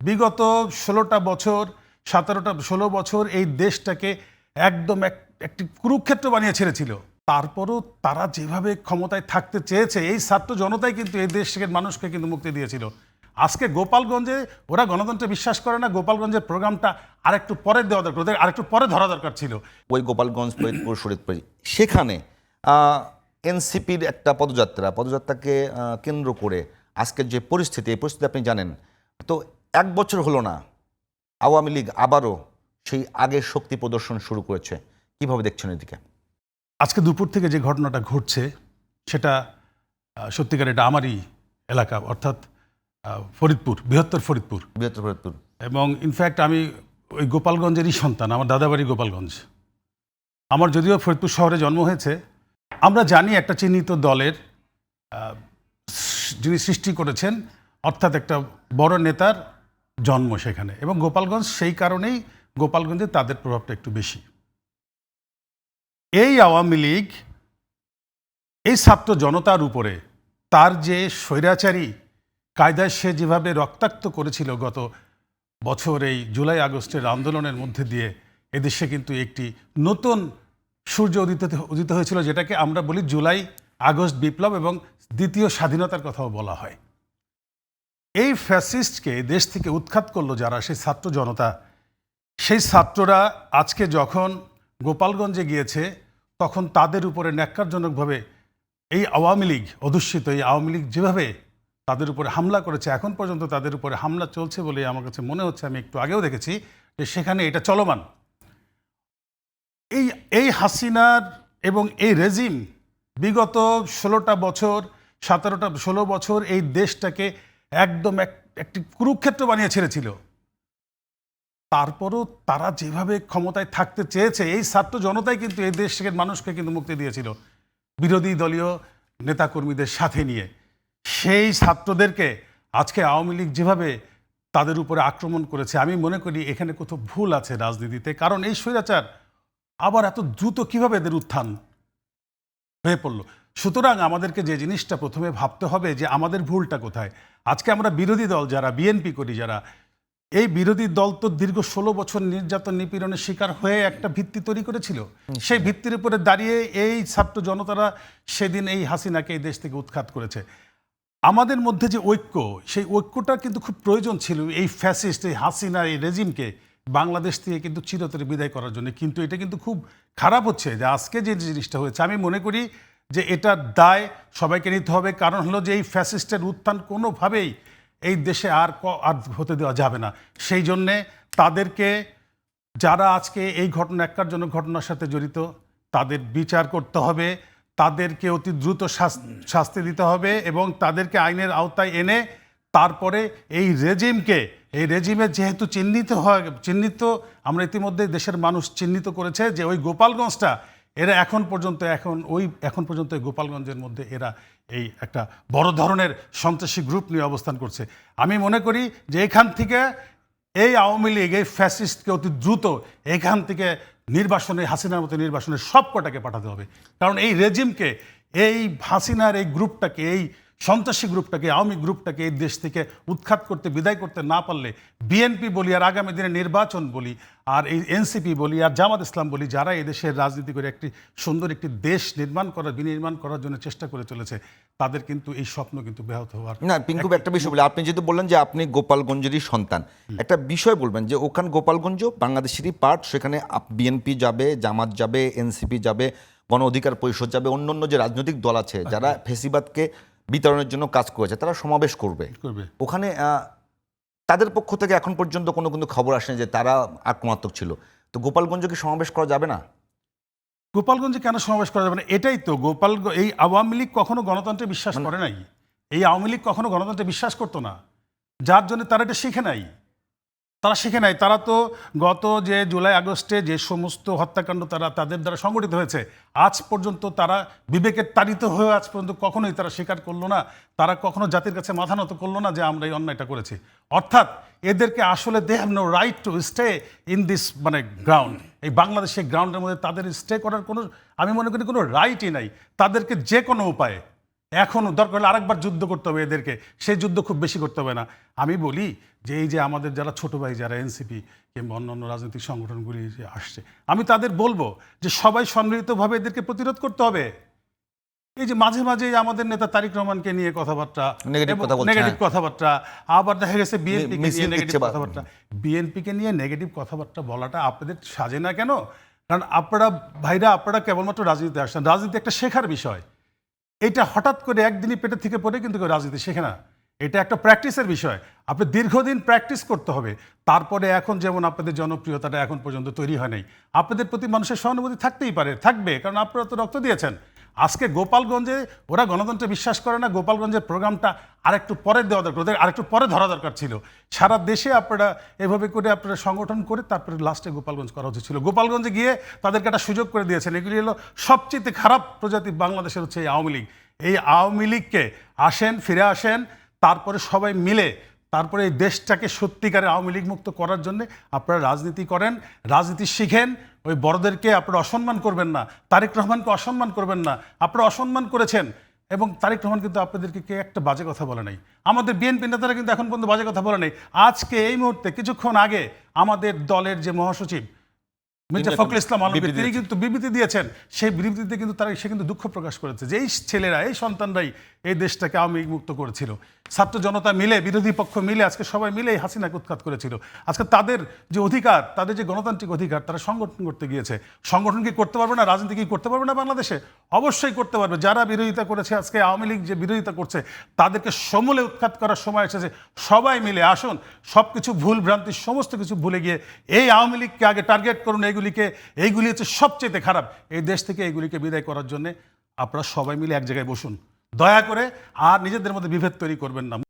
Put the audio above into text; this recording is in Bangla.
বিগত 16টা বছর 16 বছর এই দেশটাকে একদম একটি কুরুক্ষেত্র বানিয়ে ছেড়েছিল। তারপরও তারা যেভাবে ক্ষমতায় থাকতে চেয়েছে, এই ছাত্র জনতাই কিন্তু এই দেশের মানুষকে কিন্তু মুক্তি দিয়েছিল। আজকে গোপালগঞ্জে ওরা গণতন্ত্রে বিশ্বাস করে না, গোপালগঞ্জের প্রোগ্রামটা আরেকটু পরে দেওয়া দরকার, ওদের আরেকটু পরে ধরা দরকার ছিল। ওই গোপালগঞ্জ, ফরিদপুর, শরীয়তপুর সেখানে এনসিপির একটা পদযাত্রাকে কেন্দ্র করে আজকের যে পরিস্থিতি, এই পরিস্থিতি আপনি জানেন। তো 1 বছর হলো না, আওয়ামী লীগ আবারও সেই আগের শক্তি প্রদর্শন শুরু করেছে। কিভাবে দেখছেন এদিকে? আজকে দুপুর থেকে যে ঘটনাটা ঘটছে সেটা সত্যিকার এটা আমারই এলাকা, অর্থাৎ ফরিদপুর, বৃহত্তর ফরিদপুর। এবং ইনফ্যাক্ট আমি ওই গোপালগঞ্জেরই সন্তান, আমার দাদাবাড়ি গোপালগঞ্জ। আমার যদিও ফরিদপুর শহরে জন্ম হয়েছে, আমরা জানি একটা চিহ্নিত দলের যিনি সৃষ্টি করেছেন, অর্থাৎ একটা বড় নেতার জন্ম সেখানে, এবং গোপালগঞ্জ সেই কারণেই গোপালগঞ্জে তাদের প্রভাবটা একটু বেশি। এই আওয়ামী লীগ এই ছাত্র জনতার উপরে তার যে স্বৈরাচারী কায়দায় সে যেভাবে রক্তাক্ত করেছিল গত বছর এই জুলাই আগস্টের আন্দোলনের মধ্যে দিয়ে, এদেশে কিন্তু একটি নতুন সূর্য উদিত হয়েছিল, যেটাকে আমরা বলি জুলাই আগস্ট বিপ্লব, এবং দ্বিতীয় স্বাধীনতার কথাও বলা হয়। এই ফ্যাসিস্টকে দেশ থেকে উৎখাত করলো যারা, সেই ছাত্র জনতা, সেই ছাত্ররা আজকে যখন গোপালগঞ্জে গিয়েছে, তখন তাদের উপরে ন্যাক্কারজনকভাবে এই আওয়ামী লীগ অধ্যুষিত এই আওয়ামী লীগ যেভাবে তাদের উপরে হামলা করেছে, এখন পর্যন্ত তাদের উপরে হামলা চলছে বলে আমার কাছে মনে হচ্ছে। আমি একটু আগেও দেখেছি যে সেখানে এটা চলমান। এই হাসিনার এবং এই রেজিম বিগত 16টা বছর 16 বছর এই দেশটাকে একদম একটি কুরুক্ষেত্র বানিয়ে ছেড়েছিল। তারপরও তারা যেভাবে ক্ষমতায় থাকতে চেয়েছে, এই ছাত্র জনতাই কিন্তু এই দেশের মানুষকে কিন্তু মুক্তি দিয়েছিল, বিরোধী দলীয় নেতাকর্মীদের সাথে নিয়ে। সেই ছাত্রদেরকে আজকে আওয়ামী লীগ যেভাবে তাদের উপরে আক্রমণ করেছে, আমি মনে করি এখানে কোথাও ভুল আছে রাজনীতিতে। কারণ এই স্বৈরাচার আবার এত দ্রুত কিভাবে এদের উত্থান হয়ে পড়ল। সুতরাং আমাদেরকে যে জিনিসটা প্রথমে ভাবতে হবে যে আমাদের ভুলটা কোথায়। আজকে আমরা বিরোধী দল যারা, বিএনপি করি যারা, এই বিরোধী দল তো দীর্ঘ 16 বছর নির্যাতন নিপীড়নের শিকার হয়ে একটা ভিত্তি তৈরি করেছিল। সেই ভিত্তির উপরে দাঁড়িয়ে এই ছাত্র জনতারা সেদিন এই হাসিনাকে এই দেশ থেকে উৎখাত করেছে। আমাদের মধ্যে যে ঐক্য, সেই ঐক্যটা কিন্তু খুব প্রয়োজন ছিল এই ফ্যাসিস্ট, এই হাসিনা, এই রেজিমকে বাংলাদেশ থেকে কিন্তু চিরতরে বিদায় করার জন্য। কিন্তু এটা কিন্তু খুব খারাপ হচ্ছে যে আজকে যে জিনিসটা হয়েছে, আমি মনে করি যে এটার দায় সবাইকে নিতে হবে। কারণ হলো যে এই ফ্যাসিস্টের উত্থান কোনোভাবেই এই দেশে আর হতে দেওয়া যাবে না। সেই জন্যে তাদেরকে, যারা আজকে এই ন্যাক্কারজনক ঘটনার সাথে জড়িত, তাদের বিচার করতে হবে, তাদেরকে অতি দ্রুত শাস্তি দিতে হবে, এবং তাদেরকে আইনের আওতায় এনে তারপরে এই রেজিমের যেহেতু চিহ্নিত আমরা ইতিমধ্যে দেশের মানুষ চিহ্নিত করেছে যে ওই গোপালগঞ্জটা এরা এখন পর্যন্ত গোপালগঞ্জের মধ্যে এরা এই একটা বড় ধরনের সন্ত্রাসী গ্রুপ নিয়ে অবস্থান করছে। আমি মনে করি যে এখান থেকে এই আওয়ামী লীগ, এই ফ্যাসিস্টকে অতি দ্রুত এখান থেকে নির্বাসনে, হাসিনার মতো নির্বাসনে সব কটাকে পাঠাতে হবে। কারণ এই রেজিমকে, এই হাসিনার এই গ্রুপটাকে, এই সন্ত্রাসী গ্রুপটাকে, আওয়ামী গ্রুপটাকে এই দেশ থেকে উৎখাত করতে, বিদায় করতে না পারলে বিএনপি বলি, আর আগামী দিনে নির্বাচন বলি, আর এই এনসিপি বলি, আর জামাত ইসলাম বলি, যারা এই দেশের রাজনীতি করে একটি সুন্দর একটি দেশ বিনির্মাণ করার জন্য চেষ্টা করে চলেছে, তাদের কিন্তু এই স্বপ্ন কিন্তু ব্যাহত হওয়ার। না পিঙ্কু, একটা বিষয় বলি, আপনি যেহেতু বললেন যে আপনি গোপালগঞ্জেরই সন্তান, একটা বিষয় বলবেন যে ওখানে গোপালগঞ্জ বাংলাদেশেরই পার্ট, সেখানে বিএনপি যাবে, জামাত যাবে, এনসিপি যাবে, গণ অধিকার পরিষদ যাবে, অন্যান্য যে রাজনৈতিক দল আছে যারা ফেসিবাদকে বিতরণের জন্য কাজ করেছে, তারা সমাবেশ করবে ওখানে। তাদের পক্ষ থেকে এখন পর্যন্ত কোনো কিন্তু খবর আসেনি যে তারা আক্রমণাত্মক ছিল। তো গোপালগঞ্জে কি সমাবেশ করা যাবে না? গোপালগঞ্জে কেন সমাবেশ করা যাবে না? এটাই তো এই আওয়ামী লীগ কখনো গণতন্ত্রে বিশ্বাস করে নাই। এই আওয়ামী লীগ কখনো গণতন্ত্রে বিশ্বাস করতো না, যার জন্য তারা এটা শিখে নাই। তারা তো গত যে জুলাই আগস্টে যে সমস্ত হত্যাকাণ্ড তাদের দ্বারা সংগঠিত হয়েছে, আজ পর্যন্ত তারা বিবেকের তাড়িত হয়ে আজ পর্যন্ত কখনোই তারা স্বীকার করলো না, তারা কখনো জাতির কাছে মাথা নত করলো না যে আমরা এই অন্যায়টা করেছি। অর্থাৎ এদেরকে আসলে they have no right to stay in this ground, এই বাংলাদেশের গ্রাউন্ডের মধ্যে তাদের স্টে করার কোনো, আমি মনে করি কোনো রাইটই নাই। তাদেরকে যে কোনো উপায়ে এখনও দরকার হলে আরেকবার যুদ্ধ করতে হবে এদেরকে, সেই যুদ্ধ খুব বেশি করতে হবে না। আমি বলি যে এই যে আমাদের যারা ছোট ভাই যারা এনসিপি কিংবা অন্যান্য রাজনৈতিক সংগঠনগুলি যে আসছে, আমি তাদের বলবো যে সবাই সম্মিলিতভাবে এদেরকে প্রতিরোধ করতে হবে। এই যে মাঝে মাঝে আমাদের নেতা তারেক রহমানকে নিয়ে কথাবার্তা, Negative কথা বলছে, নেগেটিভ হ্যাঁ। কথাবার্তা, আবার দেখা গেছে বিএনপি মিছিল নিয়ে নেগেটিভ দিচ্ছে বা- কথাবার্তা। বিএনপিকে নিয়ে নেগেটিভ কথাবার্তা বলাটা আপনাদের সাজে না কেন? কারণ আপনারা ভাইরা, আপনারা কেবলমাত্র রাজনীতিতে আসছেন, রাজনীতি একটা শেখার বিষয়। এটা হঠাৎ করে একদিনই পেটের থেকে পড়ে কিন্তু কেউ রাজনীতি শেখে না। এটা একটা প্র্যাকটিসের বিষয়। আপনি দীর্ঘদিন প্র্যাকটিস করতে হবে। তারপরে এখন যেমন আপনাদের জনপ্রিয়তাটা এখন পর্যন্ত তৈরি হয় নাই, আপনাদের প্রতি মানুষের সহানুভূতি থাকতেই পারে, থাকবে, কারণ আপনারা তো রক্ত দিয়েছেন। আজকে গোপালগঞ্জে ওরা গণতন্ত্রে বিশ্বাস করে না, গোপালগঞ্জের প্রোগ্রামটা আরেকটু পরে দেওয়া দরকার, ওদের আরেকটু পরে ধরা দরকার ছিল। সারা দেশে আপনারা এভাবে করে আপনারা সংগঠন করে তারপরে লাস্টে গোপালগঞ্জ করা উচিত ছিল। গোপালগঞ্জে গিয়ে তাদেরকে একটা সুযোগ করে দিয়েছেন। এগুলি হলো সবচেয়ে খারাপ প্রজাতি বাংলাদেশের হচ্ছে এই আওয়ামী লীগ। এই আওয়ামী লীগকে আসেন, ফিরে আসেন, তারপরে সবাই মিলে তারপরে এই দেশটাকে সত্যিকারের আওয়ামী লীগ মুক্ত করার জন্য আপনারা রাজনীতি করেন, রাজনীতি শিখেন। ওই বড়দেরকে আপনারা অসম্মান করবেন না, তারেক রহমানকে অসম্মান করবেন না। আপনারা অসম্মান করেছেন এবং তারেক রহমান কিন্তু আপনাদেরকে কে একটা বাজে কথা বলে নাই। আমাদের বিএনপি নেতারা কিন্তু এখন পর্যন্ত বাজে কথা বলে নাই। আজকে এই মুহূর্তে কিছুক্ষণ আগে আমাদের দলের যে মহাসচিব মির্জা ফখরুল ইসলাম আলমগীর, বিবৃতি তিনি কিন্তু বিবৃতি দিয়েছেন। সেই বিবৃতিতে কিন্তু সে কিন্তু দুঃখ প্রকাশ করেছে যে এই ছেলেরা, এই সন্তানরাই এই দেশটাকে আওয়ামী লীগ মুক্ত করেছিল। ছাত্র জনতা মিলে, বিরোধী পক্ষ মিলে, আজকে সবাই মিলে এই হাসিনাকে উৎখাত করেছিল। আজকে তাদের যে অধিকার, তাদের যে গণতান্ত্রিক অধিকার, তারা সংগঠন করতে গিয়েছে। সংগঠন কি করতে পারবে না? রাজনীতি কি করতে পারবে না বাংলাদেশে? অবশ্যই করতে পারবে। যারা বিরোধিতা করেছে, আজকে আওয়ামী লীগ যে বিরোধিতা করছে, তাদেরকে সমূলে উৎখাত করার সময় এসেছে। সবাই মিলে আসুন, সব কিছু ভুল ভ্রান্তি সমস্ত কিছু ভুলে গিয়ে এই আওয়ামী লীগকে আগে টার্গেট করুন। এইগুলি হচ্ছে সবচেয়ে খারাপ। এই দেশ থেকে এইগুলিকে বিদায় করার জন্য আপনারা সবাই মিলে এক জায়গায় বসুন দয়া করে, আর নিজেদের মধ্যে বিভেদ তৈরি করবেন না।